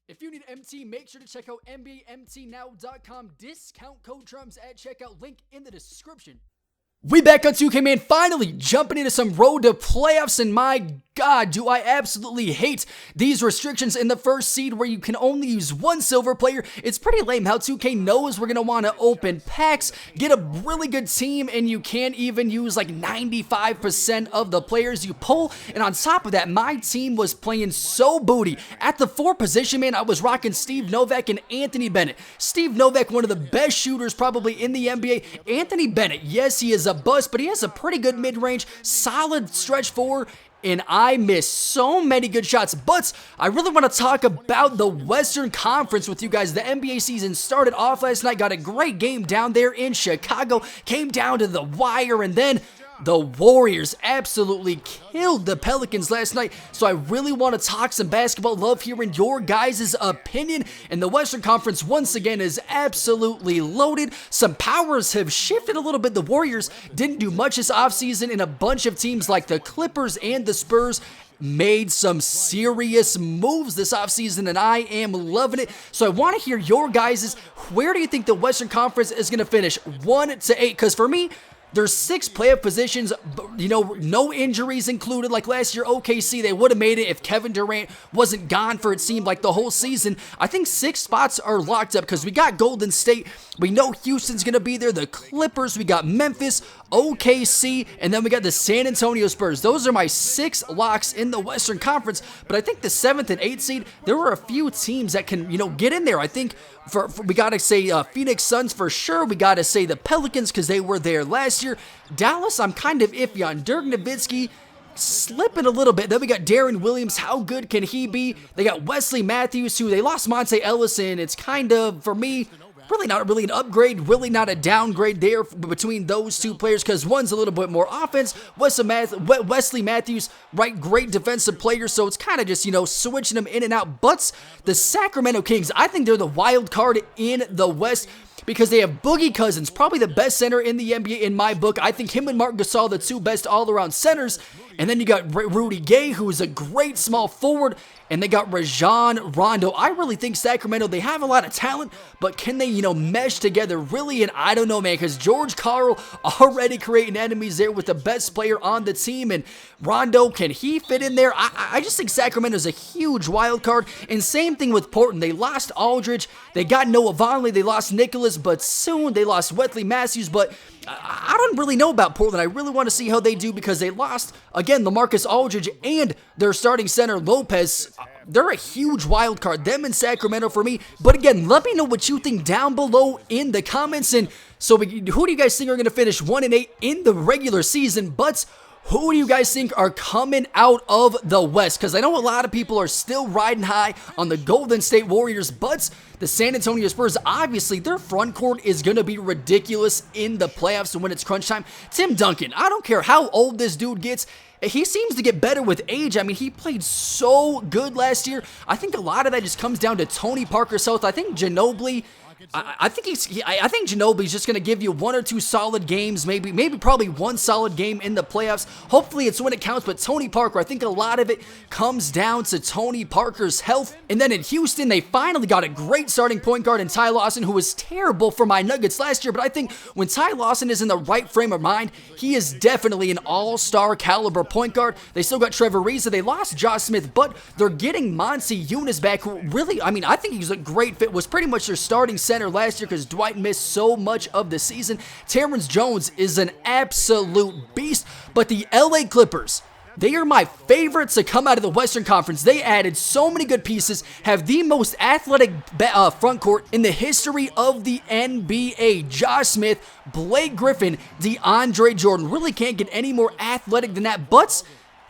If you need MT, make sure to check out NBAMTNow.com. Discount code drums at checkout. Link in the description. We back on 2K, man, finally jumping into some road to playoffs, and my God, do I absolutely hate these restrictions in the first seed where you can only use one silver player. It's pretty lame how 2K knows we're going to want to open packs, get a really good team, and you can't even use like 95% of the players you pull. And on top of that, my team was playing so booty. At the 4 position, man, I was rocking Steve Novak and Anthony Bennett. Steve Novak, one of the best shooters probably in the NBA. Anthony Bennett, yes, he is a bust, but he has a pretty good mid-range, solid stretch 4, and I missed so many good shots. But I really want to talk about the Western Conference with you guys. The NBA season started off last night, got a great game down there in Chicago, came down to the wire, and then the Warriors absolutely killed the Pelicans last night. So I really want to talk some basketball. Love hearing your guys' opinion. And the Western Conference once again is absolutely loaded. Some powers have shifted a little bit. The Warriors didn't do much this offseason, and a bunch of teams like the Clippers and the Spurs made some serious moves this offseason, and I am loving it. So I want to hear your guys'. Where do you think the Western Conference is going to finish? 1 to 8? Because for me, there's 6 playoff positions, you know, no injuries included. Like last year, OKC, they would have made it if Kevin Durant wasn't gone for, it seemed like, the whole season. I think 6 spots are locked up because we got Golden State. We know Houston's going to be there. The Clippers, we got Memphis, OKC, and then we got the San Antonio Spurs. Those are my 6 locks in the Western Conference. But I think the 7th and 8th seed, there are a few teams that can, you know, get in there. I think we got to say Phoenix Suns for sure. We got to say the Pelicans because they were there last year. Dallas, I'm kind of iffy on. Dirk Nowitzki slipping a little bit. Then we got Darren Williams. How good can he be? They got Wesley Matthews, who they lost Monte Ellison. It's kind of, for me, really not really an upgrade, really not a downgrade there between those two players because one's a little bit more offense. Wesley Matthews, right, great defensive player, so it's kind of just, you know, switching them in and out. But the Sacramento Kings, I think they're the wild card in the West because they have Boogie Cousins, probably the best center in the NBA in my book. I think him and Marc Gasol, the 2 best all-around centers. And then you got Rudy Gay, who is a great small forward. And they got Rajon Rondo. I really think Sacramento, they have a lot of talent, but can they, you know, mesh together really? And I don't know, man, because George Karl already creating enemies there with the best player on the team. And Rondo, can he fit in there? I just think Sacramento's a huge wild card. And same thing with Portland. They lost Aldridge. They got Noah Vonleh. They lost Nicholas, but soon they lost Wesley Matthews. But I don't really know about Portland. I really want to see how they do because they lost, again, LaMarcus Aldridge and their starting center, Lopez. They're a huge wild card, them in Sacramento for me. But again, let me know what you think down below in the comments. And so who do you guys think are going to finish 1 and 8 in the regular season? But who do you guys think are coming out of the West? Because I know a lot of people are still riding high on the Golden State Warriors, but the San Antonio Spurs, obviously, their front court is going to be ridiculous in the playoffs when it's crunch time. Tim Duncan, I don't care how old this dude gets. He seems to get better with age. I mean, he played so good last year. I think a lot of that just comes down to Tony Parker's health. I think Ginobili, I think Ginobili's just going to give you 1 or 2 solid games, maybe probably 1 solid game in the playoffs. Hopefully it's when it counts, but Tony Parker, I think a lot of it comes down to Tony Parker's health. And then in Houston, they finally got a great starting point guard in Ty Lawson, who was terrible for my Nuggets last year, but I think when Ty Lawson is in the right frame of mind, he is definitely an all-star caliber point guard. They still got Trevor Ariza. They lost Josh Smith, but they're getting Monty Eunice back, who really, I mean, I think he's a great fit, was pretty much their starting center last year because Dwight missed so much of the season. Terrence Jones is an absolute beast, but the LA Clippers, they are my favorites to come out of the Western Conference. They added so many good pieces, have the most athletic front court in the history of the NBA. Josh Smith, Blake Griffin, DeAndre Jordan. Really can't get any more athletic than that, but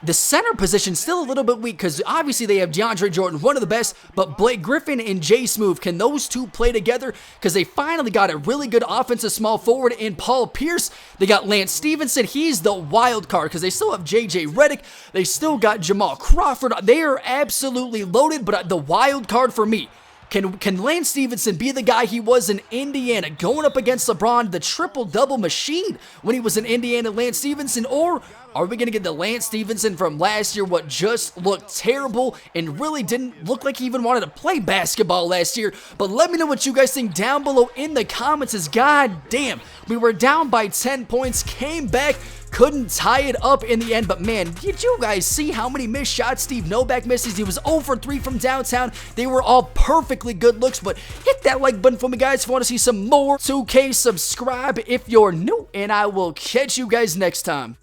the center position still a little bit weak because obviously they have DeAndre Jordan, one of the best, but Blake Griffin and Jay Smooth, can those two play together? Because they finally got a really good offensive small forward in Paul Pierce. They got Lance Stevenson. He's the wild card because they still have J.J. Redick. They still got Jamal Crawford. They are absolutely loaded, but the wild card for me, Can Lance Stephenson be the guy he was in Indiana, going up against LeBron, the triple-double machine when he was in Indiana, Lance Stephenson? Or are we going to get the Lance Stephenson from last year, what just looked terrible and really didn't look like he even wanted to play basketball last year? But let me know what you guys think down below in the comments. As god damn, we were down by 10 points, came back, couldn't tie it up in the end. But man, did you guys see how many missed shots Steve Novak misses? He was 0 for 3 from downtown. They were all perfectly good looks. But hit that like button for me, guys, if you want to see some more. 2K, subscribe if you're new, and I will catch you guys next time.